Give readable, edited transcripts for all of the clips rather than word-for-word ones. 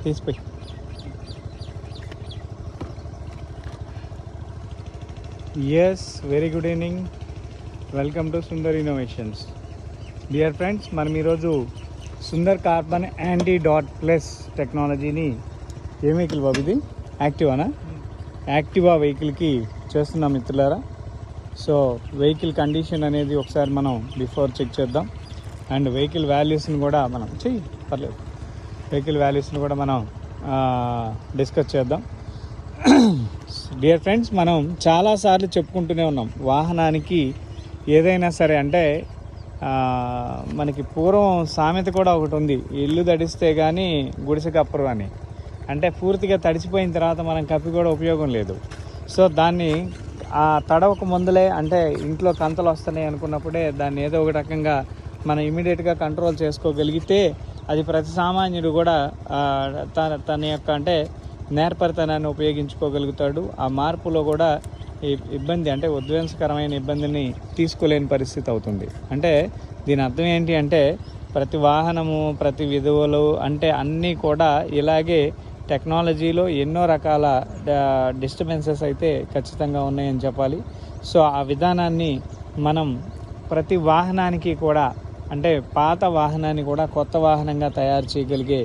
తీసిపోయి yes very good evening, welcome to Sundar innovations. Dear friends, మనం ఈరోజు Sundar carbon anti dot plus టెక్నాలజీని ఏ vehicle బాబు ఇది? యాక్టివానా? యాక్టివా వెహికల్కి చేస్తున్నాం మిత్రులారా. సో వెహికల్ కండిషన్ అనేది ఒకసారి మనం బిఫోర్ చెక్ చేద్దాం. అండ్ వెహికల్ వాల్యూస్ని కూడా మనం పర్లేదు, వెహికల్ వాల్యూస్ని కూడా మనం డిస్కస్ చేద్దాం. డియర్ ఫ్రెండ్స్, మనం చాలాసార్లు చెప్పుకుంటూనే ఉన్నాం, వాహనానికి ఏదైనా సరే అంటే మనకి పూర్వం సామెత కూడా ఒకటి ఉంది, ఇల్లు తడిస్తే కానీ గుడిసె కప్పరు అని. అంటే పూర్తిగా తడిసిపోయిన తర్వాత మనం కప్పి కూడా ఉపయోగం లేదు. సో దాన్ని ఆ తడవక ముందులే, అంటే ఇంట్లో కంతలు వస్తున్నాయి అనుకున్నప్పుడే దాన్ని ఏదో ఒక రకంగా మనం ఇమీడియట్గా కంట్రోల్ చేసుకోగలిగితే అది ప్రతి సామాన్యుడు కూడా తన యొక్క అంటే నేర్పరితనాన్ని ఉపయోగించుకోగలుగుతాడు. ఆ మార్పులో కూడా ఇబ్బంది అంటే ఉద్వేగకరమైన ఇబ్బందిని తీసుకోలేని పరిస్థితి అవుతుంది. అంటే దీని అర్థం ఏంటి అంటే ప్రతి వాహనము, ప్రతి విధువులు అంటే అన్నీ కూడా ఇలాగే టెక్నాలజీలో ఎన్నో రకాల డిస్టర్బెన్సెస్ అయితే ఖచ్చితంగా ఉన్నాయని చెప్పాలి. సో ఆ విధానాన్ని మనం ప్రతి వాహనానికి కూడా అంటే పాత వాహనాన్ని కూడా కొత్త వాహనంగా తయారు చేయగలిగే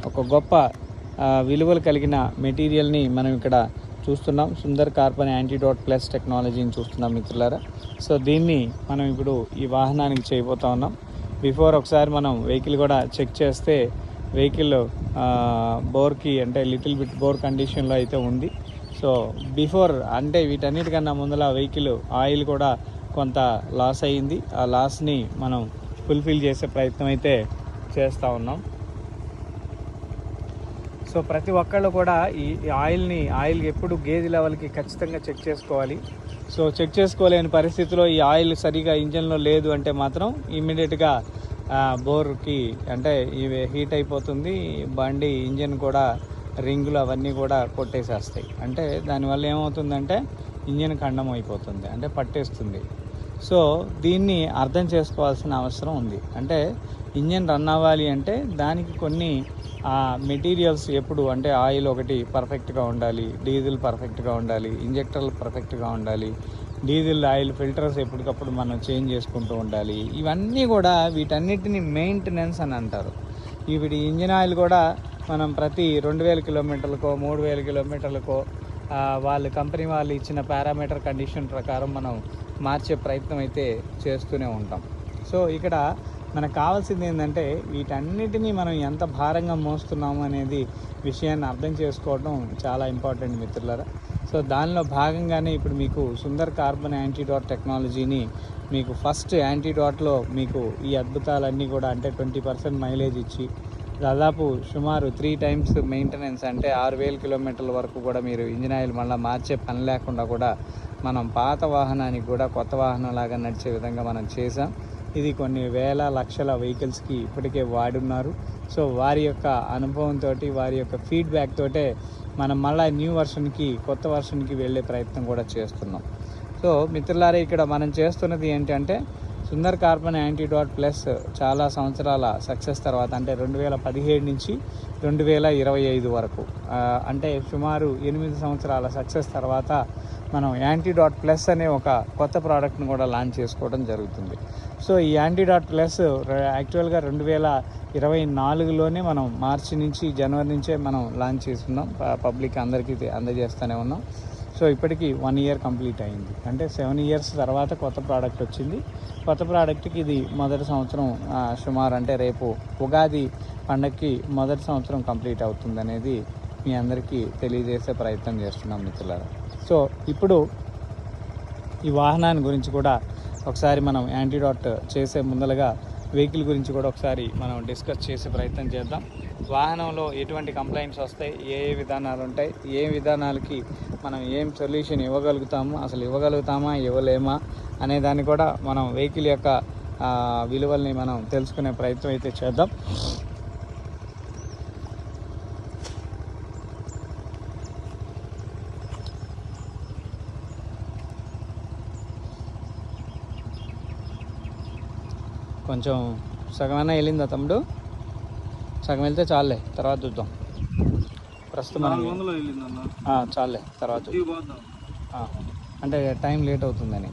ఒక గొప్ప విలువలు కలిగిన మెటీరియల్ని మనం ఇక్కడ చూస్తున్నాం. సుందర్ కార్బన్ యాంటీడాట్ ప్లస్ టెక్నాలజీని చూస్తున్నాం మిత్రులారా. సో దీన్ని మనం ఇప్పుడు ఈ వాహనానికి చేయబోతా ఉన్నాం. బిఫోర్ ఒకసారి మనం వెహికల్ కూడా చెక్ చేస్తే వెహికల్ బోర్కి అంటే లిటిల్ బిట్ బోర్ కండిషన్లో అయితే ఉంది. సో బిఫోర్ అంటే వీటన్నిటికన్నా ముందల వెహికల్ ఆయిల్ కూడా కొంత లాస్ అయ్యింది. ఆ లాస్ని మనం ఫుల్ఫిల్ చేసే ప్రయత్నం అయితే చేస్తూ ఉన్నాం. సో ప్రతి ఒక్కళ్ళు కూడా ఈ ఆయిల్ ఎప్పుడు గేజ్ లెవెల్కి ఖచ్చితంగా చెక్ చేసుకోవాలి. సో చెక్ చేసుకోలేని పరిస్థితిలో ఈ ఆయిల్ సరిగా ఇంజన్లో లేదు అంటే మాత్రం ఇమ్మీడియట్గా బోర్కి అంటే ఇవి హీట్ అయిపోతుంది, బండి ఇంజన్ కూడా రింగులు అవన్నీ కూడా కొట్టేసేస్తాయి. అంటే దానివల్ల ఏమవుతుందంటే ఇంజన్ ఖండం అయిపోతుంది, అంటే పట్టేస్తుంది. సో దీన్ని అర్థం చేసుకోవాల్సిన అవసరం ఉంది. అంటే ఇంజన్ రన్ అవ్వాలి అంటే దానికి కొన్ని మెటీరియల్స్ ఎప్పుడు అంటే ఆయిల్ ఒకటి పర్ఫెక్ట్గా ఉండాలి, డీజిల్ పర్ఫెక్ట్గా ఉండాలి, ఇంజెక్టర్లు పర్ఫెక్ట్గా ఉండాలి, డీజిల్ ఆయిల్ ఫిల్టర్స్ ఎప్పటికప్పుడు మనం చేంజ్ చేసుకుంటూ ఉండాలి. ఇవన్నీ కూడా వీటన్నిటిని మెయింటెనెన్స్ అని అంటారు. వీటి ఇంజిన్ ఆయిల్ కూడా మనం ప్రతి 2000 కిలోమీటర్లకో 3000 కిలోమీటర్లకో వాళ్ళు కంపెనీ వాళ్ళు ఇచ్చిన పారామీటర్ కండిషన్ ప్రకారం మనం మార్చే ప్రయత్నం అయితే చేస్తూనే ఉంటాం. సో ఇక్కడ మనకు కావాల్సింది ఏంటంటే వీటన్నిటినీ మనం ఎంత భారంగా మోస్తున్నాము అనేది విషయాన్ని అర్థం చేసుకోవడం చాలా ఇంపార్టెంట్ మిత్రులారా. సో దానిలో భాగంగానే ఇప్పుడు మీకు సుందర్ కార్బన్ యాంటీడాట్ టెక్నాలజీని మీకు ఫస్ట్ యాంటీడాట్లో మీకు ఈ అద్భుతాలన్నీ కూడా అంటే 20% మైలేజ్ ఇచ్చి దాదాపు సుమారు 3 times మెయింటెనెన్స్ అంటే 6000 కిలోమీటర్ల వరకు కూడా మీరు ఇంజిన్ ఆయిల్ మళ్ళీ మార్చే పని లేకుండా కూడా మనం పాత వాహనానికి కూడా కొత్త వాహనం లాగా నడిచే విధంగా మనం చేసాం. ఇది కొన్ని వేల లక్షల వెహికల్స్కి ఇప్పటికే వాడున్నారు. సో వారి యొక్క అనుభవంతో, వారి యొక్క ఫీడ్బ్యాక్ తోటే మనం మళ్ళీ న్యూ వర్షన్కి కొత్త వర్షన్కి వెళ్ళే ప్రయత్నం కూడా చేస్తున్నాం. సో మిత్రులారా, ఇక్కడ మనం చేస్తున్నది ఏంటంటే సుందర్ కార్బన్ యాంటీడాట్ ప్లస్ చాలా సంవత్సరాల సక్సెస్ తర్వాత అంటే 2017 నుంచి 2025 వరకు అంటే సుమారు 8 సంవత్సరాల సక్సెస్ తర్వాత మనం యాంటీడాట్ ప్లస్ అనే ఒక కొత్త ప్రోడక్ట్ని కూడా లాంచ్ చేసుకోవడం జరుగుతుంది. సో ఈ యాంటీడాట్ ప్లస్ యాక్చువల్గా 2024లోనే మనం మార్చి నుంచి జనవరి నుంచే మనం లాంచ్ చేస్తున్నాం, పబ్లిక్ అందరికీ అందజేస్తూనే ఉన్నాం. సో ఇప్పటికీ 1 year కంప్లీట్ అయింది. అంటే 7 years తర్వాత కొత్త ప్రోడక్ట్ వచ్చింది. కొత్త ప్రోడక్ట్కి ఇది మొదటి సంవత్సరం సుమారు అంటే రేపు ఉగాది పండగకి మొదటి సంవత్సరం కంప్లీట్ అవుతుంది అనేది మీ అందరికీ తెలియజేసే ప్రయత్నం చేస్తున్నాం మిత్రులారా. సో ఇప్పుడు ఈ వాహనాన్ని గురించి కూడా ఒకసారి మనం యాంటీడాట్ చేసే ముందలుగా వెహికల్ గురించి కూడా ఒకసారి మనం డిస్కస్ చేసే ప్రయత్నం చేద్దాం. వాహనంలో ఎటువంటి కంప్లైంట్స్ వస్తాయి, ఏ విధానాలు ఉంటాయి, ఏ విధానాలకి మనం ఏం సొల్యూషన్ ఇవ్వగలుగుతాము, అసలు ఇవ్వగలుగుతామా ఇవ్వలేమా అనే దాన్ని కూడా మనం వెహికల్ యొక్క విలువల్ని మనం తెలుసుకునే ప్రయత్నం అయితే చేద్దాం. కొంచెం సగమైనా వెళ్ళిందా తమ్ముడు? సగం వెళ్తే చాలే, తర్వాత చూద్దాం. ప్రస్తుతం మనం చాలే, తర్వాత అంటే టైం లేట్ అవుతుందని.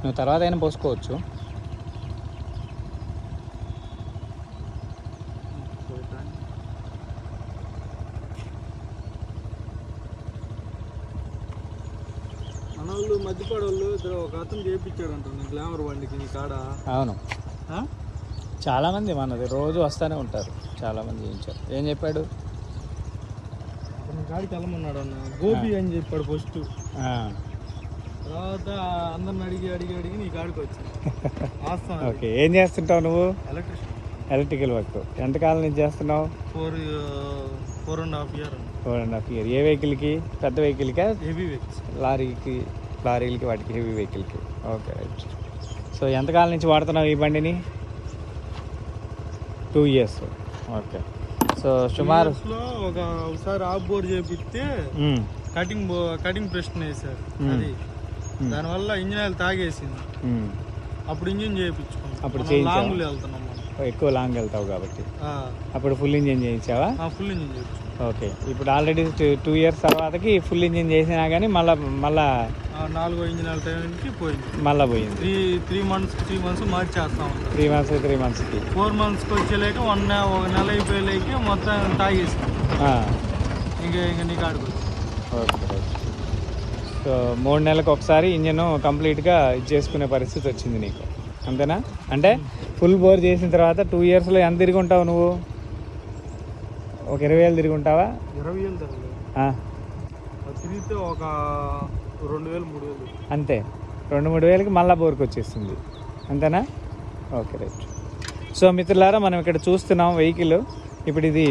నువ్వు తర్వాత అయినా పోసుకోవచ్చు. మనోళ్ళు మధ్యపడోళ్ళు ఇద్దరు ఒక అతను చేయించాడంట గ్లామర్ బండికి నీ కాడ. అవును, చాలామంది మనది రోజు వస్తూనే ఉంటారు, చాలామంది చేయించారు. ఏం చెప్పాడు? అతని కాడికి వెళ్ళమన్నాడు అన్న, గోపి అని చెప్పాడు ఫస్ట్. తర్వాత అందరిని అడిగి నీ కాడికి వచ్చాను. ఓకే, ఏం చేస్తుంటావు నువ్వు? ఎలక్ట్రిషియన్. ఎలక్ట్రికల్ వర్క్ ఎంతకాలం నుంచి చేస్తున్నావు? 4.5 years. 4.5 years. ఏ వెహికల్కి? పెద్ద వెహికల్కా? Heavy vehicles. లారీలకి వాటికి హెవీ వెహికల్కి. Okay, right. సో ఎంతకాలం నుంచి వాడుతున్నావు ఈ బండిని? 2 years. ఓకే. సో సుమారు ఒకసారి ఆఫ్ బోర్డ్ చేపిస్తే కటింగ్ ప్రెషన్ వేసారు, అది దానివల్ల ఇంజిన్ ఆయిల్ తాగేసింది. అప్పుడు ఇంజిన్ చేయించుకున్నాం. అప్పుడు లాంగ్ వెళ్తున్నాం, ఎక్కువ లాంగ్ వెళ్తావు కాబట్టి అప్పుడు ఫుల్ ఇంజిన్ చేయించావా? ఫుల్ ఇంజిన్ చేయించాం. ఓకే, ఇప్పుడు ఆల్రెడీ 2 years తర్వాతకి ఫుల్ ఇంజిన్ చేసినా కానీ మళ్ళా 4వ ఇంజిన్ ఆయిల్ టైంకి పోయింది. మళ్ళీ పోయింది. 3 months మార్చేస్తా ఉంటాం. 3 monthsకి 4 monthsకి వచ్చేలేక ఒక నెల అయిపోయేలేక మొత్తం తాగేసింది. ఇంకా నీకు ఆడుకోవచ్చు. Okay, right. సో 3 నెలలకు ఒకసారి ఇంజన్ కంప్లీట్గా చేసుకునే పరిస్థితి వచ్చింది నీకు, అంతేనా? అంటే ఫుల్ బోర్ చేసిన తర్వాత 2 yearsలో ఎంత తిరిగి ఉంటావు నువ్వు? ఒక 20,000 తిరిగి ఉంటావా? 20,000 తిరిగితే ఒక 2,000 3,000 అంతే. 2-3 వేలకి మళ్ళీ బోర్కి వచ్చేస్తుంది, అంతేనా? Okay, right. సో మిత్రులారా, మనం ఇక్కడ చూస్తున్నాం వెహికల్. ఇప్పుడు ఇది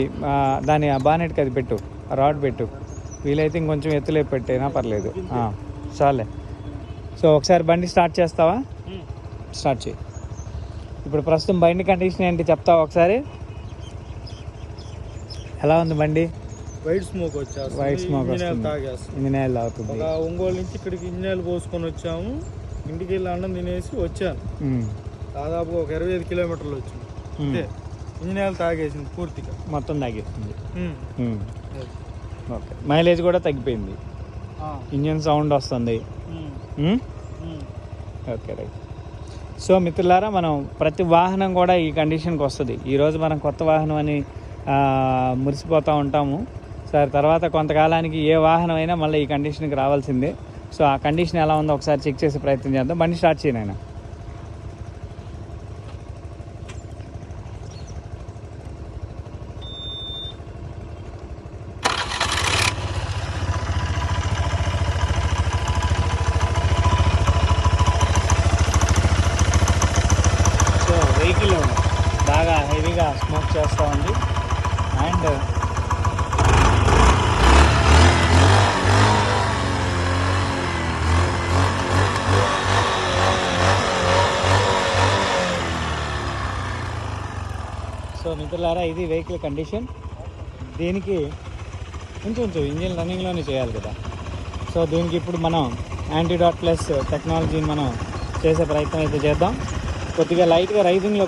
దాని బానెట్కి అది పెట్టు, రాడ్ పెట్టు. వీలైతే ఇంకొంచెం ఎత్తులే పెట్టైనా పర్లేదు, చాలే. సో ఒకసారి బండి స్టార్ట్ చేస్తావా? స్టార్ట్ చేయి. ఇప్పుడు ప్రస్తుతం బండి కండిషన్ ఏంటి చెప్తావా ఒకసారి? ఎలా ఉంది బండి? వైట్ స్మోక్ వచ్చేస్తుంది. వైట్ స్మోక్ ఇంజిన్ ఆయిల్ తాగుతుంది. ఒంగోలు నుంచి ఇక్కడికి ఇంజిన్ ఆయిల్ పోసుకొని వచ్చాము. ఇంటికి వెళ్ళి అన్నం తినేసి వచ్చాను. దాదాపు ఒక 25 kilometers వచ్చింది. అంతే, ఇంజిన్ ఆయిల్ తాగేసింది పూర్తిగా, మొత్తం తాగేస్తుంది. ఓకే, మైలేజ్ కూడా తగ్గిపోయింది, ఇంజిన్ సౌండ్ వస్తుంది. Okay, right. సో మిత్రులారా, మనం ప్రతి వాహనం కూడా ఈ కండిషన్కి వస్తుంది. ఈరోజు మనం కొత్త వాహనం అని మురిసిపోతూ ఉంటాము సార్, తర్వాత కొంతకాలానికి ఏ వాహనం అయినా మళ్ళీ ఈ కండిషన్కి రావాల్సిందే. సో ఆ కండిషన్ ఎలా ఉందో ఒకసారి చెక్ చేసే ప్రయత్నం చేద్దాం. బండి స్టార్ట్ చేయనైనా. సో వెహికల్ బాగా హెవీగా స్మోక్ చేస్తూ ఉంది. అండ్ సో మిత్రులారా, ఇది వెహికల్ కండిషన్. దీనికి కొంచెం ఇంజిన్ రన్నింగ్లోనే చేయాలి కదా. సో దీనికి ఇప్పుడు మనం యాంటీడాట్ ప్లస్ టెక్నాలజీని మనం చేసే ప్రయత్నం అయితే చేద్దాం. కొద్దిగా లైట్గా రైజింగ్లో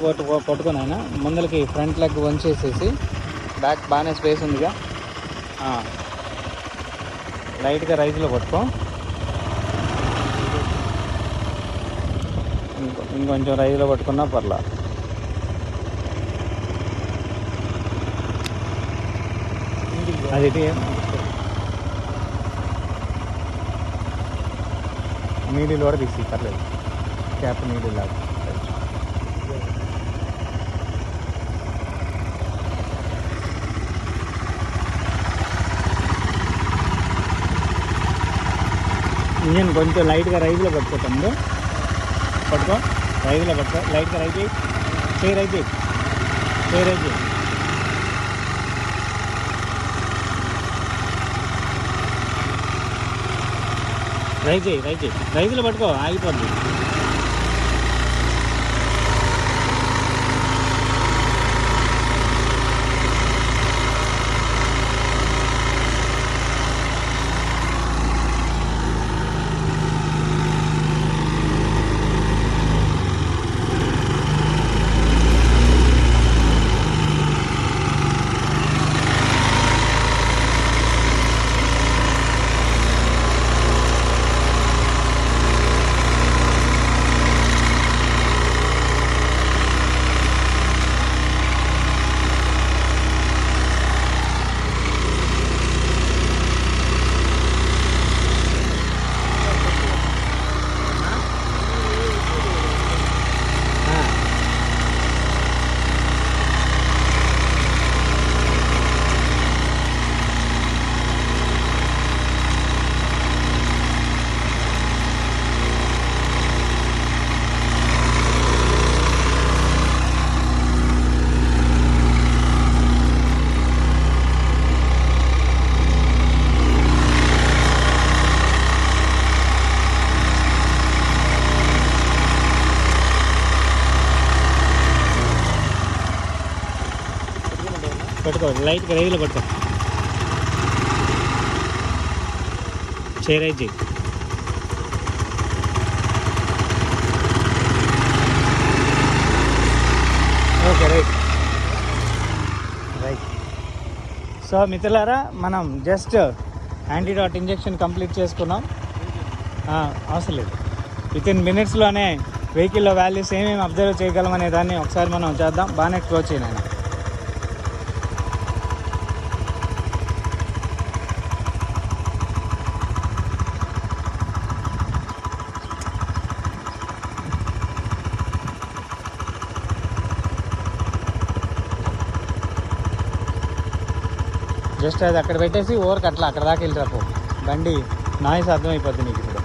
పట్టుకొని అయినా ముందరికి ఫ్రంట్ లెగ్ వంచేసేసి, బ్యాక్ బాగానే స్పేస్ ఉందిగా, లైట్గా రైజ్లో పట్టుకో. ఇంకొంచెం రైజ్లో పట్టుకున్నా పర్లా. అది నీడిల్ కూడా తీసి పర్లేదు, క్యాప్ నీడిల్ లాగా. ఇంజన్ కొంచెం లైట్గా రైజ్లో పట్టుకోతాము. పట్టుకో, రైజ్లో పట్టుకో, లైట్గా రైట్ చేయి, రైట్ చేయి, రైట్ చేయి. రైట్ చేయి, రైజ్లో పట్టుకో, ఆగిపోద్ది. పట్టుకో, లైట్గా రైలు పట్టుకో, చేరైజ్ చేయి. Okay, right. సో మిత్రులారా, మనం జస్ట్ యాంటీడాట్ ఇంజెక్షన్ కంప్లీట్ చేసుకున్నాం. అవసరం లేదు, వితిన్ మినిట్స్లోనే వెహికల్లో వాల్యూస్ ఏమేమి అబ్జర్వ్ చేయగలం అనే దాన్ని ఒకసారి మనం చేద్దాం. బాగానే క్లోజ్ చేయను. జస్ట్ అది అక్కడ పెట్టేసి ఓవర్కి అట్లా అక్కడ దాకా వెళ్ళిరాపో. బండి నాయిస్ అర్థమైపోద్ది నీకు ఇప్పుడు.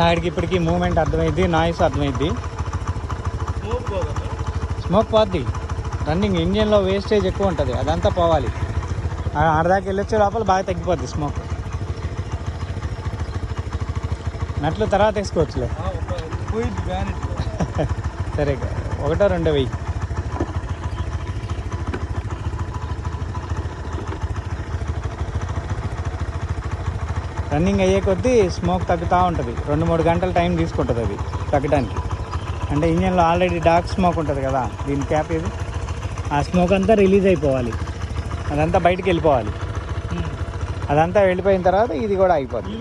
నాడికి ఇప్పటికీ మూమెంట్ అర్థమైద్ది, నాయిస్ అర్థమైద్ది. స్మోక్ పోద్ది. రన్నింగ్ ఇంజిన్లో వేస్టేజ్ ఎక్కువ ఉంటుంది, అదంతా పోవాలి. ఆడదాకా వెళ్ళొచ్చే లోపల బాగా తగ్గిపోద్ది స్మోక్. నట్లు తర్వాత వేసుకోవచ్చులే. సరే, 1 2 వెయ్యి. రన్నింగ్ అయ్యే కొద్దీ స్మోక్ తగ్గుతూ ఉంటుంది. 2-3 గంటల టైం తీసుకుంటుంది అది తగ్గడానికి. అంటే ఇంజన్లో ఆల్రెడీ డార్క్ స్మోక్ ఉంటుంది కదా, దీని క్యాప్ ఇది, ఆ స్మోక్ అంతా రిలీజ్ అయిపోవాలి, అదంతా బయటికి వెళ్ళిపోవాలి. అదంతా వెళ్ళిపోయిన తర్వాత ఇది కూడా అయిపోతుంది.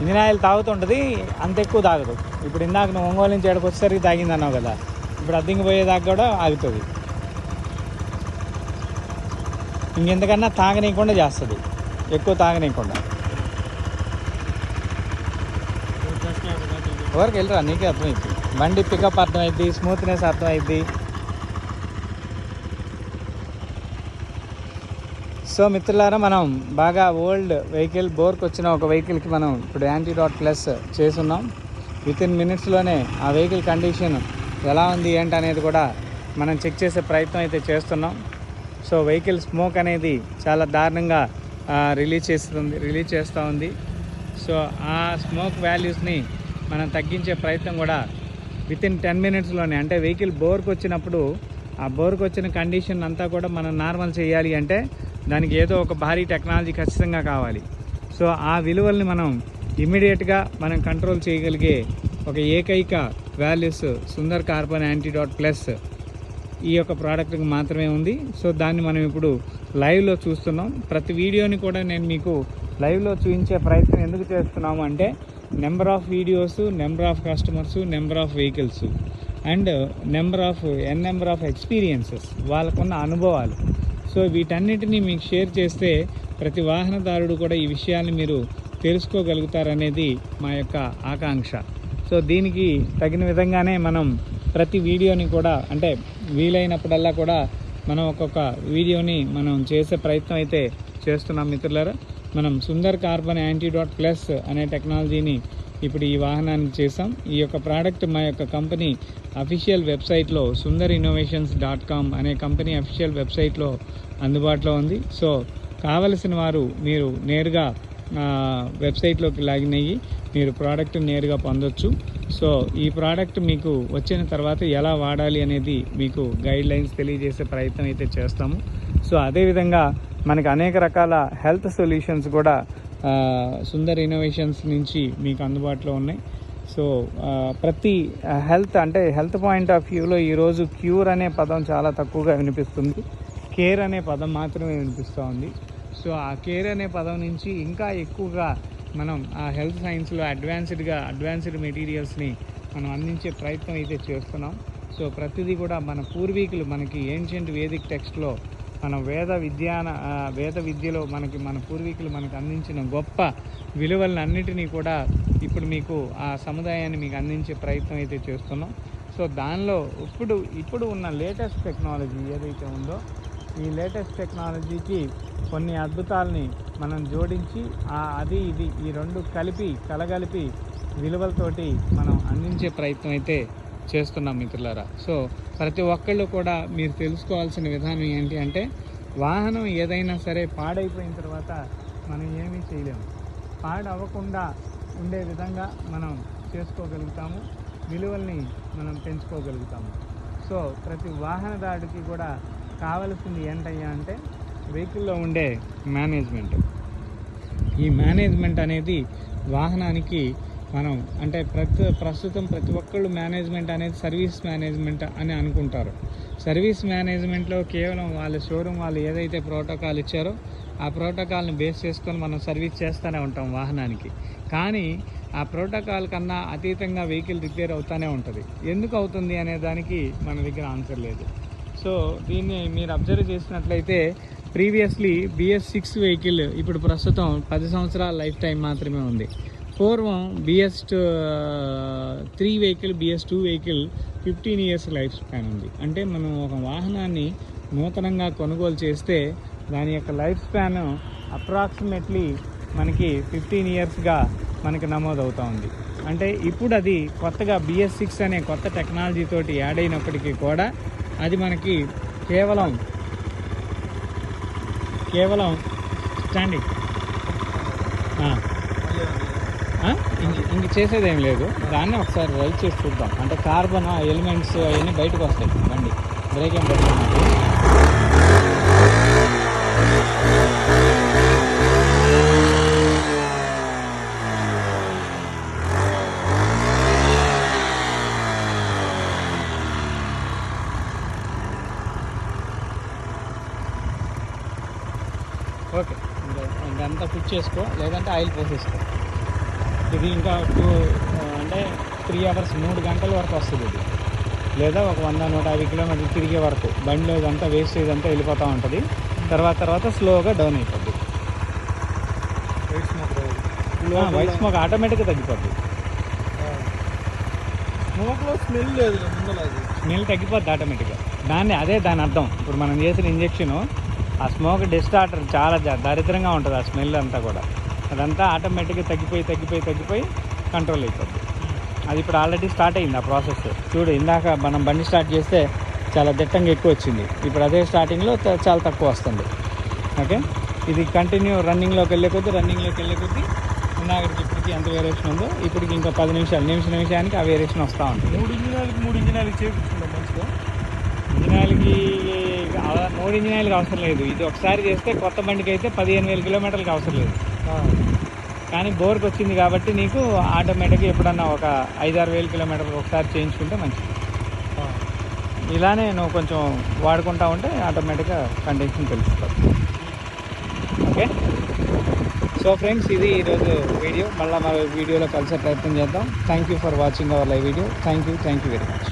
ఇంజిన్ ఆయిల్ తాగుతుంటుంది, అంత ఎక్కువ తాగదు. ఇప్పుడు ఇందాక నువ్వు ఒంగోలు నుంచి ఏడకు వచ్చేసరికి తాగింది అన్నావు కదా, ఇప్పుడు అద్దెకి పోయేదాకా కూడా ఆగుతుంది. ఇంకెంతకన్నా తాగనీయకుండా చేస్తుంది, ఎక్కువ తాగనీయకుండా. ఎవరికి వెళ్ళరా, నీకే అర్థమైంది. బండి పికప్ అర్థమైద్ది, స్మూత్నెస్ అర్థమైద్ది. సో మిత్రులారా, మనం బాగా ఓల్డ్ వెహికల్, బోర్కి వచ్చిన ఒక వెహికల్కి మనం ఇప్పుడు యాంటీడాట్ ప్లస్ చేస్తున్నాం. వితిన్ మినిట్స్లోనే ఆ వెహికల్ కండిషన్ ఎలా ఉంది ఏంటి అనేది కూడా మనం చెక్ చేసే ప్రయత్నం అయితే చేస్తున్నాం. సో వెహికల్ స్మోక్ అనేది చాలా దారుణంగా రిలీజ్ చేస్తూ ఉంది. సో ఆ స్మోక్ వాల్యూస్ని మనం తగ్గించే ప్రయత్నం కూడా వితిన్ 10 మినిట్స్లోనే, అంటే వెహికల్ బోర్కి వచ్చినప్పుడు ఆ బోర్కి వచ్చిన కండిషన్ అంతా కూడా మనం నార్మల్ చేయాలి అంటే దానికి ఏదో ఒక భారీ టెక్నాలజీ ఖచ్చితంగా కావాలి. సో ఆ విలువల్ని మనం ఇమ్మీడియట్గా మనం కంట్రోల్ చేయగలిగే ఒక ఏకైక values Sundar carbon antidote plus ఈ యొక్క ప్రోడక్ట్కి మాత్రమే ఉంది. సో దాన్ని మనం ఇప్పుడు లైవ్లో చూస్తున్నాం. ప్రతి వీడియోని కూడా నేను మీకు లైవ్లో చూపించే ప్రయత్నం ఎందుకు చేస్తున్నాము అంటే, number of videos, number of customers, number of vehicles and number of experiences, వాళ్ళకున్న అనుభవాలు. సో వీటన్నిటిని మీకు షేర్ చేస్తే ప్రతి వాహనదారుడు కూడా ఈ విషయాన్ని మీరు తెలుసుకోగలుగుతారనేది మా యొక్క ఆకాంక్ష. సో దీనికి తగిన విధంగానే మనం ప్రతి వీడియోని కూడా, అంటే వీలైనప్పుడల్లా కూడా మనం ఒక్కొక్క వీడియోని మనం చేసే ప్రయత్నం అయితే చేస్తున్నాం. మిత్రులారా, మనం సుందర్ కార్బన్ యాంటీడాట్ ప్లస్ అనే టెక్నాలజీని ఇప్పుడు ఈ వాహనానికి చేసాం. ఈ యొక్క ప్రోడక్ట్ మా యొక్క కంపెనీ అఫీషియల్ వెబ్సైట్లో sundariinnovations.com అనే కంపెనీ అఫీషియల్ వెబ్సైట్లో అందుబాటులో ఉంది. సో కావలసిన వారు మీరు నేరుగా వెబ్సైట్లోకి లాగిన్ అయ్యి మీరు ప్రోడక్ట్ నేరుగా పొందొచ్చు. సో ఈ ప్రోడక్ట్ మీకు వచ్చిన తర్వాత ఎలా వాడాలి అనేది మీకు గైడ్ లైన్స్ తెలియజేసే ప్రయత్నం అయితే చేస్తాము. సో అదేవిధంగా మనకి అనేక రకాల హెల్త్ సొల్యూషన్స్ కూడా సుందర్ ఇన్నోవేషన్స్ నుంచి మీకు అందుబాటులో ఉన్నాయి. సో ప్రతి హెల్త్ పాయింట్ ఆఫ్ వ్యూలో ఈరోజు క్యూర్ అనే పదం చాలా తక్కువగా వినిపిస్తుంది, కేర్ అనే పదం మాత్రమే వినిపిస్తూ ఉంది. సో ఆ కేర్ అనే పదం నుంచి ఇంకా ఎక్కువగా మనం ఆ హెల్త్ సైన్స్లో అడ్వాన్స్డ్ మెటీరియల్స్ని మనం అందించే ప్రయత్నం అయితే చేస్తున్నాం. సో ప్రతిదీ కూడా మన పూర్వీకులు మనకి ఏన్షియంట్ వేదిక్ టెక్స్ట్లో మన వేద విద్యలో మన పూర్వీకులు మనకు అందించిన గొప్ప విలువలను అన్నిటినీ కూడా ఇప్పుడు మీకు ఆ సముదాయాన్ని మీకు అందించే ప్రయత్నం అయితే చేస్తున్నాం. సో దానిలో ఇప్పుడు ఉన్న లేటెస్ట్ టెక్నాలజీ ఏదైతే ఉందో, ఈ లేటెస్ట్ టెక్నాలజీకి కొన్ని అద్భుతాలని మనం జోడించి ఈ రెండు కలగలిపి విలువలతోటి మనం అందించే ప్రయత్నం అయితే చేస్తున్నాం మిత్రులారా. సో ప్రతి ఒక్కళ్ళు కూడా మీరు తెలుసుకోవాల్సిన విధానం ఏంటి అంటే, వాహనం ఏదైనా సరే పాడైపోయిన తర్వాత మనం ఏమీ చేయలేము. పాడవకుండా ఉండే విధంగా మనం చేసుకోగలుగుతాము. విలువల్ని మనం పెంచుకోగలుగుతాము. సో ప్రతి వాహనదారుడికి కూడా కావలసింది ఏంటయ్యా అంటే వెహికల్లో ఉండే మేనేజ్మెంట్. ఈ మేనేజ్మెంట్ అనేది వాహనానికి మనం అంటే ప్రస్తుతం ప్రతి ఒక్కళ్ళు మేనేజ్మెంట్ అనేది సర్వీస్ మేనేజ్మెంట్ అని అనుకుంటారు. సర్వీస్ మేనేజ్మెంట్లో కేవలం వాళ్ళ షోరూమ్ వాళ్ళు ఏదైతే ప్రోటోకాల్ ఇచ్చారో ఆ ప్రోటోకాల్ని బేస్ చేసుకొని మనం సర్వీస్ చేస్తూనే ఉంటాం వాహనానికి. కానీ ఆ ప్రోటోకాల్ కన్నా అతీతంగా వెహికల్ రిపేర్ అవుతూనే ఉంటుంది. ఎందుకు అవుతుంది అనే దానికి మన దగ్గర ఆన్సర్ లేదు. సో దీన్ని మీరు అబ్జర్వ్ చేసినట్లయితే ప్రీవియస్లీ BS6 వెహికల్ ఇప్పుడు ప్రస్తుతం 10 సంవత్సరాల లైఫ్ టైం మాత్రమే ఉంది. పూర్వం BS3 vehicle, BS2 vehicle 15 years life span ఉంది. అంటే మనం ఒక వాహనాన్ని నూతనంగా కొనుగోలు చేస్తే దాని యొక్క లైఫ్ స్పాన్ అప్రాక్సిమేట్లీ మనకి 15 ఇయర్స్గా మనకి నమోదవుతూ ఉంది. అంటే ఇప్పుడు అది కొత్తగా BS6 అనే కొత్త టెక్నాలజీ తోటి యాడ్ అయినప్పటికీ కూడా అది మనకి కేవలం స్టాండింగ్ ఇంక చేసేదేం లేదు. దాన్ని ఒకసారి రైడ్ చేసి చూద్దాం. అంటే కార్బన్ ఎలిమెంట్స్ అవన్నీ బయటకు వస్తాయి. బండి బ్రేక్ ఏం పడుతుంది. ఓకే, ఇంకంతా ఫిట్ చేసుకో, లేదంటే ఆయిల్ పోసేసుకో. ఇది ఇంకా అంటే 3 అవర్స్ 3 గంటల వరకు వస్తుంది ఇది. లేదా ఒక 100-150 కిలోమీటర్లు తిరిగే వరకు బండిలో ఇదంతా వేస్టేజ్ అంతా వెళ్ళిపోతూ ఉంటుంది. తర్వాత స్లోగా డౌన్ అయిపోద్ది. వైట్ స్మోక్ ఆటోమేటిక్గా తగ్గిపోద్ది. స్మోక్లో స్మెల్ లేదు, స్మెల్ తగ్గిపోద్ది ఆటోమేటిక్గా. దాని అర్థం. ఇప్పుడు మనం చేసిన ఇంజెక్షను ఆ స్మోక్ డిస్టార్టర్ చాలా దరిద్రంగా ఉంటుంది. ఆ స్మెల్ అంతా కూడా అదంతా ఆటోమేటిక్గా తగ్గిపోయి కంట్రోల్ అయిపోద్ది. అది ఇప్పుడు ఆల్రెడీ స్టార్ట్ అయింది ఆ ప్రాసెస్. చూడు, ఇందాక మనం బండి స్టార్ట్ చేస్తే చాలా దిట్టంగా ఎక్కువ వచ్చింది. ఇప్పుడు అదే స్టార్టింగ్లో చాలా తక్కువ వస్తుంది. ఓకే, ఇది కంటిన్యూ రన్నింగ్లోకి వెళ్ళే కొద్దీ ఇందాకటికి ఇప్పటికి ఎంత వేరియేషన్ ఉందో ఇప్పటికి ఇంకా 10 నిమిషానికి ఆ వేరియేషన్ వస్తూ ఉంటుంది. 3 ఇంజినాలకి చేయించుకుంటాం మంచిగా. 3 ఇంజినాలకి అవసరం లేదు. ఇది ఒకసారి చేస్తే కొత్త బండికి అయితే 15,000 కిలోమీటర్లకి అవసరం లేదు. కానీ బోర్కి వచ్చింది కాబట్టి నీకు ఆటోమేటిక్గా ఎప్పుడన్నా ఒక 5-6 వేల కిలోమీటర్లు ఒకసారి చేయించుకుంటే మంచిది. ఇలానే నువ్వు కొంచెం వాడుకుంటా ఉంటే ఆటోమేటిక్గా కండిషన్ తెలుస్తుంది. ఓకే, సో ఫ్రెండ్స్, ఇది ఈరోజు వీడియో. మళ్ళీ మరో వీడియోలో కలిసే ప్రయత్నం చేద్దాం. Thank you for watching our live video. Thank you very much.